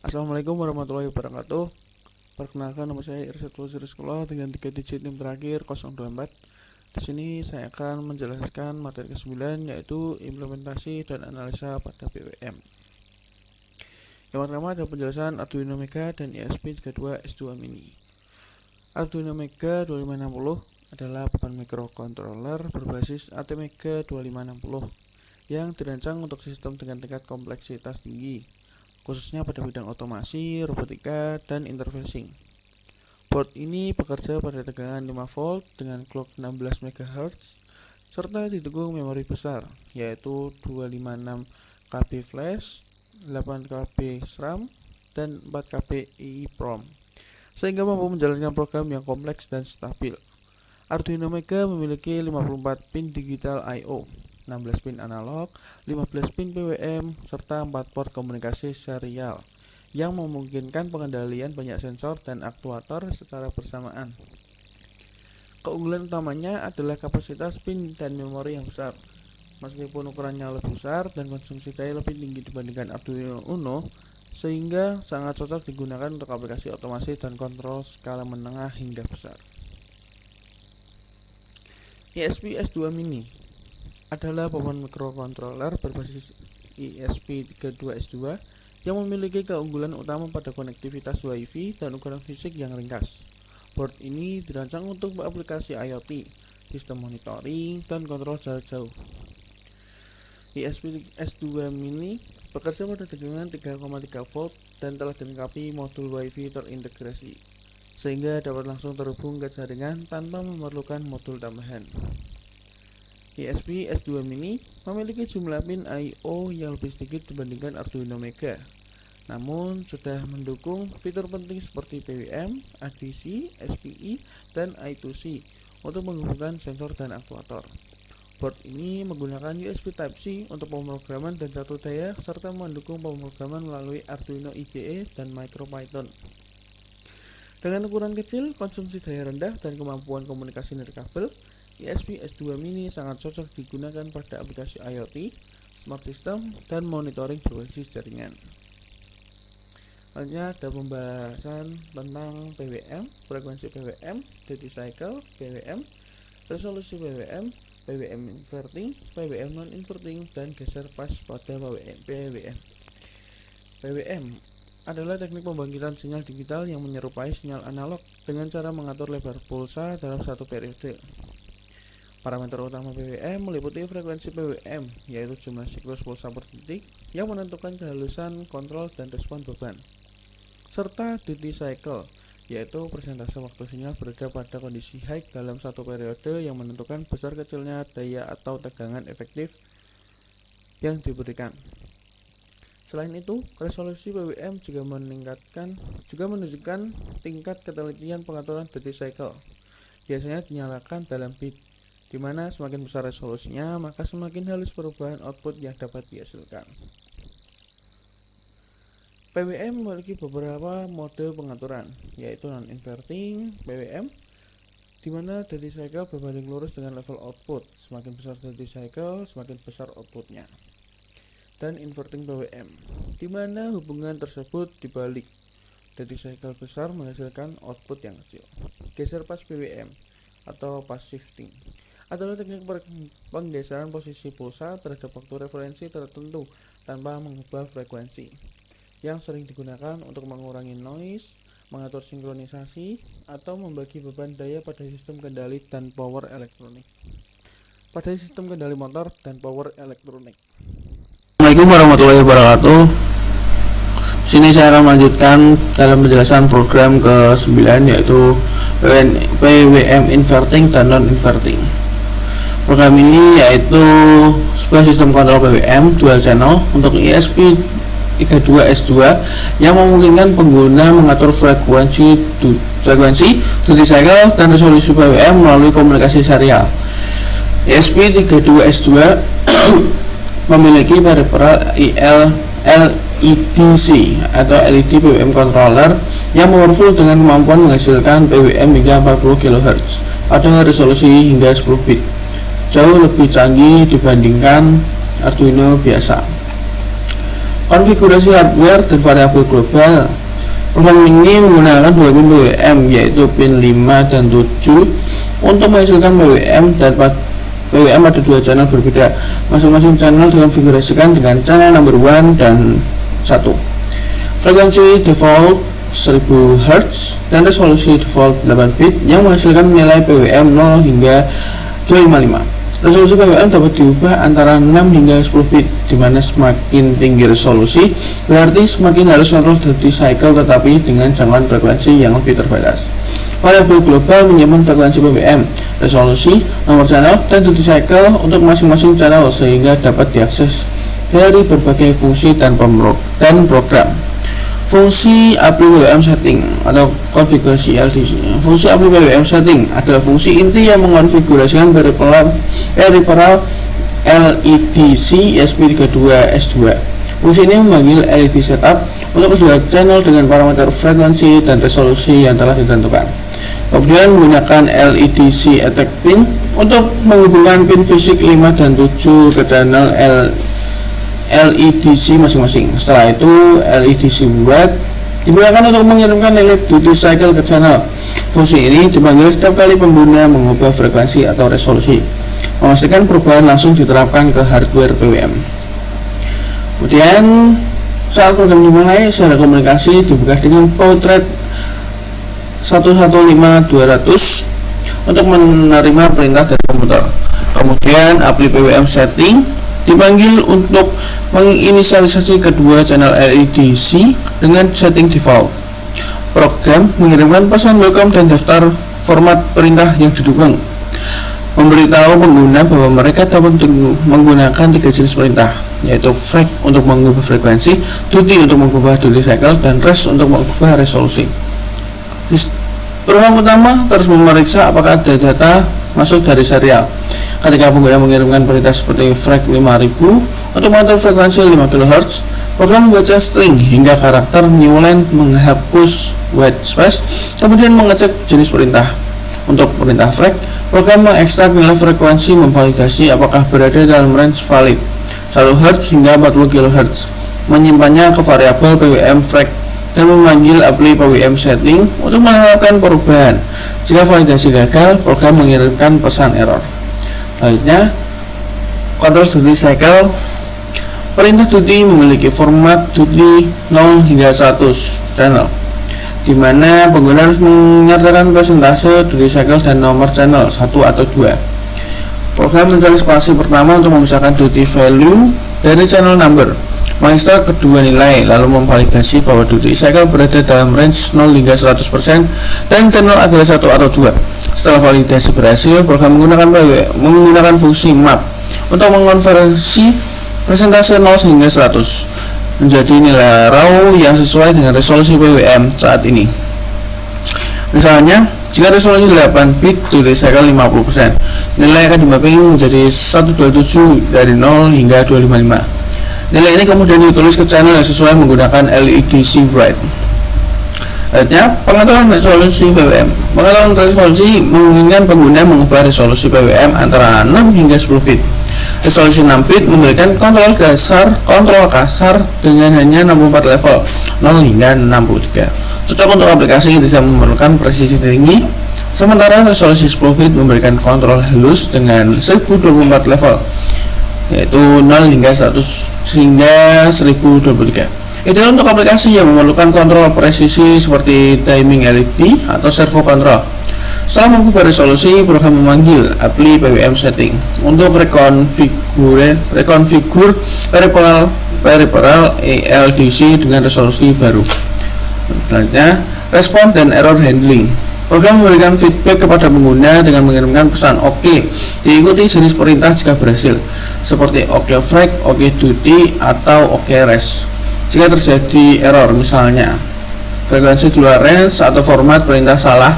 Assalamualaikum warahmatullahi wabarakatuh. Perkenalkan, nama saya Irsyad Fauzi Rizqullah dengan 3 digit NIM terakhir 024. Di sini saya akan menjelaskan materi ke-9, yaitu implementasi dan analisa pada PWM. Yang pertama adalah penjelasan Arduino Mega dan ESP32S2 Mini. Arduino Mega 2560 adalah papan microcontroller berbasis ATmega 2560 yang dirancang untuk sistem dengan tingkat kompleksitas tinggi, khususnya pada bidang otomasi, robotika, dan interfacing. Board ini bekerja pada tegangan 5 volt dengan clock 16 MHz serta didukung memori besar, yaitu 256 KB flash, 8 KB RAM, dan 4 KB EEPROM, sehingga mampu menjalankan program yang kompleks dan stabil. Arduino Mega memiliki 54 pin digital I/O, 16 pin analog, 15 pin PWM, serta 4 port komunikasi serial yang memungkinkan pengendalian banyak sensor dan aktuator secara bersamaan. Keunggulan utamanya adalah kapasitas pin dan memori yang besar. Meskipun ukurannya lebih besar dan konsumsi daya lebih tinggi dibandingkan Arduino Uno, sehingga sangat cocok digunakan untuk aplikasi otomasi dan kontrol skala menengah hingga besar. ESP32S2 Mini adalah papan microcontroller berbasis ESP32S2 yang memiliki keunggulan utama pada konektivitas Wi-Fi dan ukuran fisik yang ringkas. Board ini dirancang untuk aplikasi IoT, sistem monitoring, dan kontrol jarak jauh. ESP32S2 Mini bekerja pada tegangan 3,3 volt dan telah dilengkapi modul Wi-Fi terintegrasi, sehingga dapat langsung terhubung ke jaringan tanpa memerlukan modul tambahan. ESP32S2 Mini memiliki jumlah pin I/O yang lebih sedikit dibandingkan Arduino Mega, namun sudah mendukung fitur penting seperti PWM, ADC, SPI, dan I2C untuk menghubungkan sensor dan aktuator. Board ini menggunakan USB Type-C untuk pemrograman dan satu daya, serta mendukung pemrograman melalui Arduino IDE dan MicroPython. Dengan ukuran kecil, konsumsi daya rendah, dan kemampuan komunikasi nirkabel, ESP32S2 Mini sangat cocok digunakan pada aplikasi IoT, smart system, dan monitoring berbasis jaringan. Selanjutnya ada pembahasan tentang PWM, frekuensi PWM, duty cycle PWM, resolusi PWM, PWM inverting, PWM non-inverting, dan geser pas pada PWM. PWM adalah teknik pembangkitan sinyal digital yang menyerupai sinyal analog dengan cara mengatur lebar pulsa dalam satu periode. Parameter utama PWM meliputi frekuensi PWM, yaitu jumlah siklus pulsa per detik yang menentukan kehalusan, kontrol, dan respon beban, serta duty cycle, yaitu persentase waktu sinyal berada pada kondisi high dalam satu periode yang menentukan besar kecilnya daya atau tegangan efektif yang diberikan. Selain itu, resolusi PWM juga menunjukkan tingkat ketelitian pengaturan duty cycle. Biasanya dinyalakan dalam bit, di mana semakin besar resolusinya, maka semakin halus perubahan output yang dapat dihasilkan. PWM memiliki beberapa mode pengaturan, yaitu non-inverting PWM, di mana duty cycle berbanding lurus dengan level output. Semakin besar duty cycle, semakin besar outputnya. Dan inverting PWM, di mana hubungan tersebut dibalik. Duty cycle besar menghasilkan output yang kecil. Geser pas PWM atau pas shifting adalah teknik penggeseran posisi pulsa terhadap waktu referensi tertentu tanpa mengubah frekuensi, yang sering digunakan untuk mengurangi noise, mengatur sinkronisasi, atau membagi beban daya pada sistem kendali dan power elektronik. Pada sistem kendali motor dan power elektronik. Assalamualaikum warahmatullahi wabarakatuh. Sini saya akan melanjutkan dalam penjelasan program ke-9, yaitu PWM inverting dan non-inverting. Program ini yaitu sebuah sistem kontrol PWM dual channel untuk ESP32S2 yang memungkinkan pengguna mengatur frekuensi, duty cycle, dan resolusi PWM melalui komunikasi serial. ESP32S2 memiliki peripheral LEDC atau LED PWM controller yang powerful dengan kemampuan menghasilkan PWM hingga 40 kHz pada resolusi hingga 10 bit, jauh lebih canggih dibandingkan Arduino biasa. konfigurasi hardware dan variabel global. Program ini menggunakan dua pin PWM, yaitu pin 5 dan 7 untuk menghasilkan PWM pada dua channel berbeda. Masing-masing channel dikonfigurasikan dengan channel number 1 dan 1. Frekuensi default 1000 Hz dan resolusi default 8 bit yang menghasilkan nilai PWM 0 hingga 255. Resolusi PWM dapat diubah antara 6 hingga 10 bit, di mana semakin tinggi resolusi berarti semakin harus kontrol duty cycle tetapi dengan jangkauan frekuensi yang lebih terbatas. Variabel global menyimpan frekuensi PWM, resolusi, nomor channel, dan duty cycle untuk masing-masing channel sehingga dapat diakses dari berbagai fungsi dan program. Fungsi API PWM setting atau konfigurasi LDC. Fungsi API PWM setting adalah fungsi inti yang mengonfigurasikan peripheral LEDC ESP32S2. Fungsi ini memanggil LED setup untuk kedua channel dengan parameter frekuensi dan resolusi yang telah ditentukan. Kemudian menggunakan LEDC attack pin untuk menghubungkan pin fisik 5 dan 7 ke channel LEDC masing-masing. Setelah itu LEDC buat digunakan untuk mengirimkan nilai duty cycle ke channel. Fungsi ini dipanggil setiap kali pengguna mengubah frekuensi atau resolusi, memastikan perubahan langsung diterapkan ke hardware PWM. Kemudian saat program dimulai, secara komunikasi dibuka dengan baud rate 115200 untuk menerima perintah dari komputer. Kemudian API PWM setting dipanggil untuk menginisialisasi kedua channel LEDC dengan setting default. Program mengirimkan pesan welcome dan daftar format perintah yang didukung, memberitahu pengguna bahwa mereka dapat menggunakan 3 jenis perintah, yaitu frag untuk mengubah frekuensi, duty untuk mengubah duty cycle, dan res untuk mengubah resolusi. Program utama terus memeriksa apakah ada data masuk dari serial. Ketika pengguna mengirimkan perintah seperti frag 5000 untuk mengatur frekuensi 5 kHz, program membaca string hingga karakter new line, menghapus white space, kemudian mengecek jenis perintah. Untuk perintah frag, program mengekstrak nilai frekuensi, memvalidasi apakah berada dalam range valid 1 Hz hingga 40 kHz, menyimpannya ke variabel PWM frag, dan memanggil API PWM setting untuk menerapkan perubahan. Jika validasi gagal, program mengirimkan pesan error. Selanjutnya, kontrol duty cycle. Perintah duty memiliki format duty 0 hingga 100 channel, di mana pengguna harus menyertakan persentase duty cycle dan nomor channel 1 atau 2. Program mencari spasi pertama untuk memisahkan duty value dari channel number, mengekstrak kedua nilai, lalu memvalidasi bahwa duty cycle berada dalam range 0 hingga 100% dan channel adalah 1 atau 2. Setelah validasi berhasil, program menggunakan fungsi map untuk mengonversi persentase 0 hingga 100 menjadi nilai raw yang sesuai dengan resolusi PWM saat ini. Misalnya, jika resolusi 8 bit duty cycle 50%, nilai akan dimapping menjadi 127 dari 0 hingga 255. Nilai ini kemudian ditulis ke channel yang sesuai menggunakan LEDC bright. Selanjutnya, pengaturan resolusi PWM. Pengaturan resolusi memungkinkan pengguna mengubah resolusi PWM antara 6 hingga 10 bit. Resolusi 6 bit memberikan kontrol kasar dengan hanya 64 level 0 hingga 63. Cocok untuk aplikasi yang tidak memerlukan presisi tinggi. Sementara resolusi 10 bit memberikan kontrol halus dengan 1024 level, yaitu 0 hingga 100 hingga 1023. Itu untuk aplikasi yang memerlukan kontrol presisi seperti timing LED atau servo control. Setelah mengubah resolusi, program memanggil API PWM setting untuk rekonfigur peripheral LDC dengan resolusi baru. Selanjutnya, respon dan error handling. Program memberikan feedback kepada pengguna dengan mengirimkan pesan OK, diikuti jenis perintah jika berhasil, seperti OK frag, OK duty, atau OK res. Jika terjadi error, misalnya frekuensi di luar range atau format perintah salah,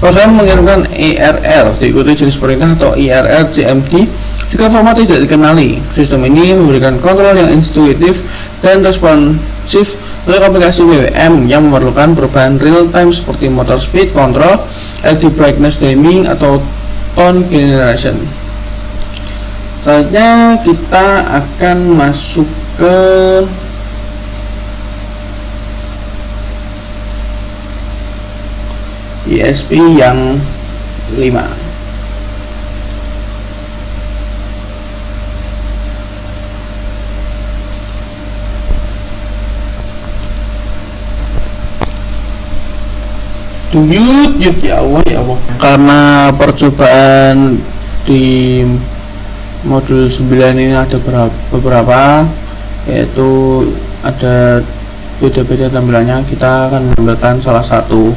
program mengirimkan ERR, diikuti jenis perintah atau ERR CMD jika format tidak dikenali. Sistem ini memberikan kontrol yang intuitif dan responsif untuk aplikasi PWM yang memerlukan perubahan real time seperti motor speed control, LED brightness dimming, atau tone generation. Selanjutnya kita akan masuk ke ISP yang 5. Yut ya Allah ya Allah. Karena percobaan di modul 9 ini ada beberapa, yaitu ada beda-beda tampilannya. Kita akan menampilkan salah satu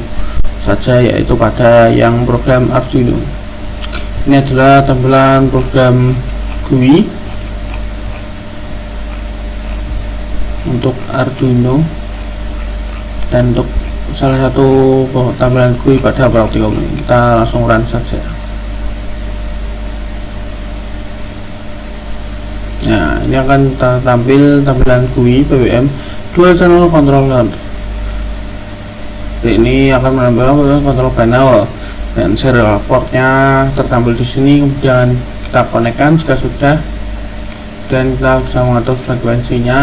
saja, yaitu pada yang program Arduino. Ini adalah tampilan program GUI untuk Arduino dan untuk salah satu tampilan GUI pada Praktikum ini. Kita langsung run saja. Nah, ini akan tampil tampilan GUI PWM Dual Channel Controller. Ini akan menampilkan kontrol panel dan serial portnya tertampil di sini. Kemudian kita konekkan jika sudah, dan kita bisa mengatur frekuensinya,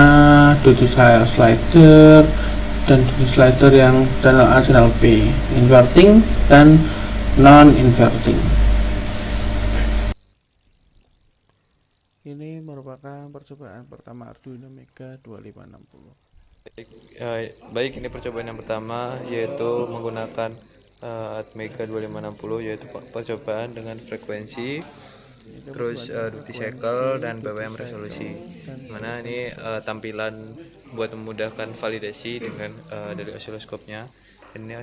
duty slider, dan duty slider yang channel A, channel B, inverting dan non inverting. Ini merupakan percobaan pertama Arduino Mega 2560. Baik, ini percobaan yang pertama, yaitu menggunakan Atmega 2560, yaitu percobaan dengan frekuensi, terus duty cycle dan BWM resolusi. Mana ini tampilan buat memudahkan validasi dengan dari osiloskopnya. Ini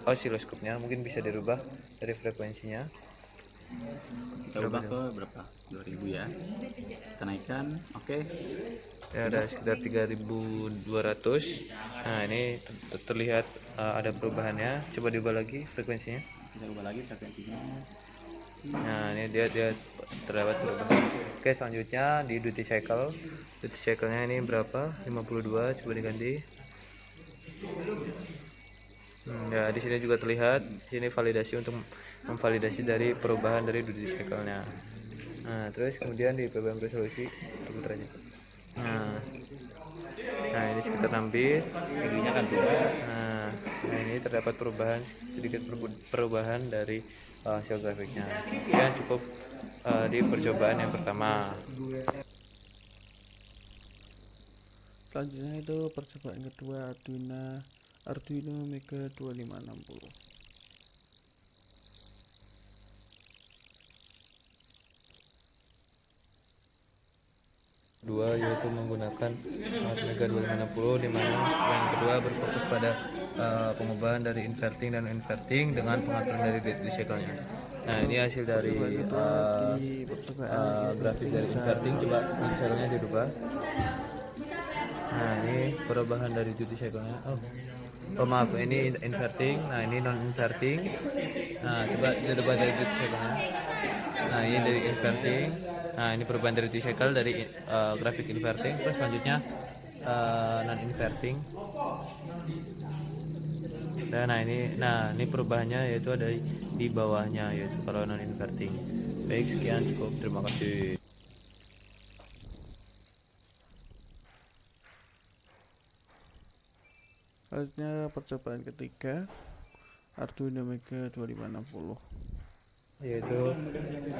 osiloskopnya mungkin bisa dirubah dari frekuensinya. Kita ubah ke berapa? 2000 ya. Kita naikkan, oke. Ya, ada sekitar 3200. Nah, ini terlihat ada perubahannya. Coba diubah lagi frekuensinya. Kita ubah lagi frekuensinya. Nah, ini dia terdapat perubahan. Oke, selanjutnya di duty cycle. Duty cycle-nya ini berapa? 52. Coba diganti. Ya, di sini juga terlihat. Sini validasi untuk memvalidasi dari perubahan dari duty cycle-nya. Nah, terus kemudian di BBM resolusi putar aja. Nah, ini sekitar tampil. Videonya kan sudah. Nah, ini terdapat sedikit perubahan dari hasil grafiknya. Sekian cukup di percobaan yang pertama. Selanjutnya itu percobaan kedua Arduino Mega 2560. Dua, yaitu menggunakan Atmega 2560, di mana yang kedua berfokus pada pengubahan dari inverting dan inverting dengan pengaturan dari duty cycle-nya. Nah, ini hasil dari grafik dari inverting. Coba duty cycle-nya dirubah. Nah, ini perubahan dari duty cycle-nya. Oh maaf, ini inverting. Nah, ini non inverting. Nah, coba dirubah dari duty cycle-nya. Nah, ini dari inverting. Nah, ini perubahan dari duty cycle dari grafik inverting. Terus selanjutnya non inverting. Nah, ini perubahannya yaitu ada di bawahnya, yaitu kalau non inverting. Baik, sekian cukup. Terima kasih. Selanjutnya percobaan ketiga Arduino Mega 2560, yaitu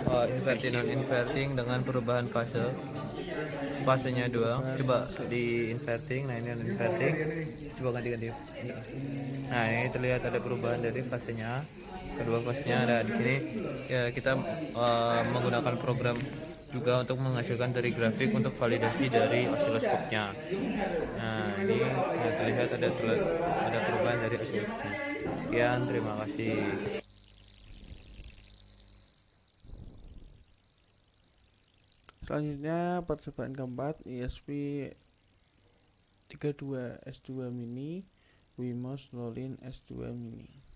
inverting non inverting dengan perubahan fasenya dua. Coba di inverting. Nah, ini non inverting. Coba ganti. Nah, ini terlihat ada perubahan dari fasenya. Kedua fasenya ada di sini. Ya, kita menggunakan program juga untuk menghasilkan dari grafik untuk validasi dari osiloskopnya. Nah, ini terlihat ada perubahan dari osiloskopnya. Sekian, terima kasih. Selanjutnya percobaan keempat ISP 32 S2 Mini Wemos Lolin S2 Mini.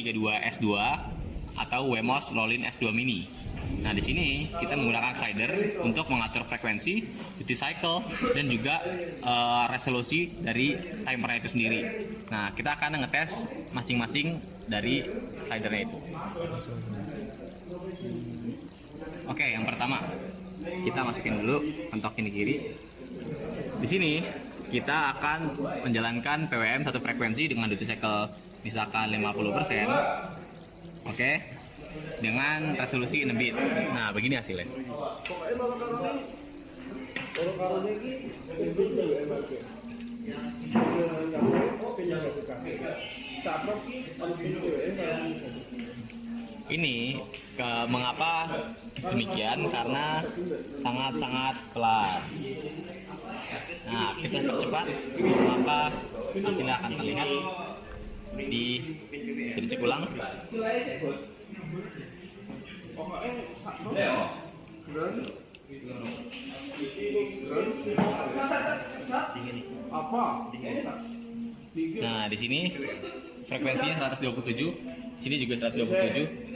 S2 atau Wemos Lolin S2 Mini. Nah, di sini kita menggunakan slider untuk mengatur frekuensi, duty cycle, dan juga resolusi dari timernya itu sendiri. Nah, kita akan ngetes masing-masing dari slidernya itu. Oke, yang pertama kita masukin dulu mentok ini kiri. Di sini kita akan menjalankan PWM satu frekuensi dengan duty cycle misalkan 50%. Oke. Dengan resolusi 6 bit. Nah, begini hasilnya. Ini mengapa demikian? Karena sangat-sangat pelan. Nah, kita percepat, maka hasilnya akan terlihat bisa dicek ulang. Nah, di sini frekuensinya 127, sini juga 127.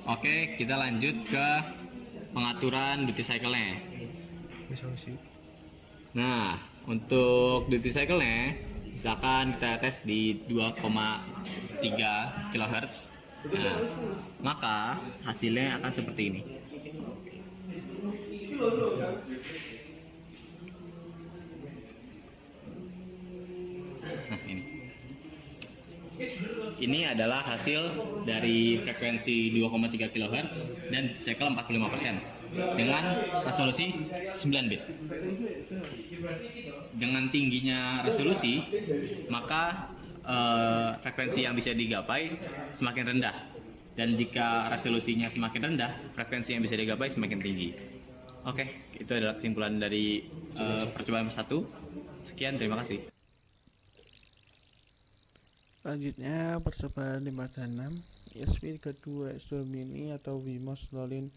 Oke, kita lanjut ke pengaturan duty cycle-nya. Nah, untuk duty cycle-nya, misalkan kita tes di 2,3 kHz. Nah, maka hasilnya akan seperti ini. Nah, ini adalah hasil dari frekuensi 2,3 kHz dan duty cycle 45% dengan resolusi 9 bit. Dengan tingginya resolusi, maka frekuensi yang bisa digapai semakin rendah, dan jika resolusinya semakin rendah, frekuensi yang bisa digapai semakin tinggi. Oke, itu adalah kesimpulan dari percobaan satu. Sekian, terima kasih. Selanjutnya percobaan 5 dan 6 ESP32 S2 mini atau Wemos Lolin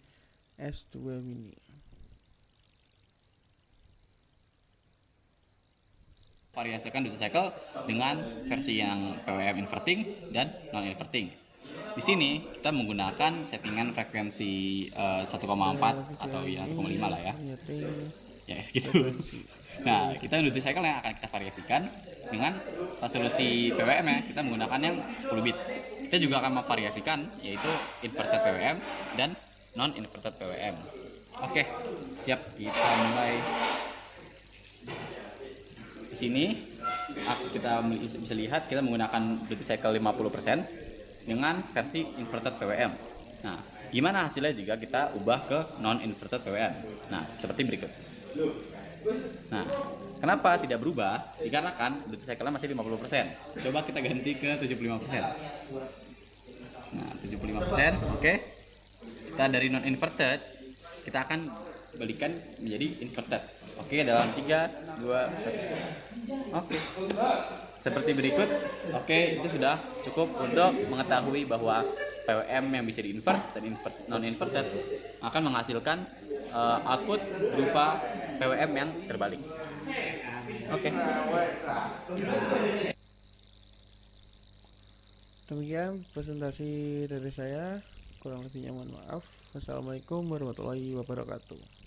S2 mini. Variasikan duty cycle dengan versi yang PWM inverting dan non inverting. Di sini kita menggunakan settingan frekuensi 1,4 atau ya 1,5 lah ya. Ya gitu. Nah, kita duty cycle yang akan kita variasikan dengan resolusi PWM ya, kita menggunakan yang 10 bit. Kita juga akan memvariasikan yaitu inverted PWM dan non inverted PWM. Oke, siap, kita mulai. Di sini kita bisa lihat kita menggunakan duty cycle 50% dengan versi inverted PWM. Nah, gimana hasilnya jika kita ubah ke non inverted PWM? Nah, seperti berikut. Nah, kenapa tidak berubah? Dikarenakan duty cycle-nya masih 50%. Coba kita ganti ke 75%. Nah, 75%, oke. Kita dari non inverted, kita akan balikan menjadi inverted. Oke, dalam 3, 2, 1. Oke. Seperti berikut. Oke, itu sudah cukup untuk mengetahui bahwa PWM yang bisa di-invert dan non inverted akan menghasilkan output berupa PWM yang terbalik. Oke. Demikian presentasi dari saya, kurang lebihnya mohon maaf. Wassalamualaikum warahmatullahi wabarakatuh.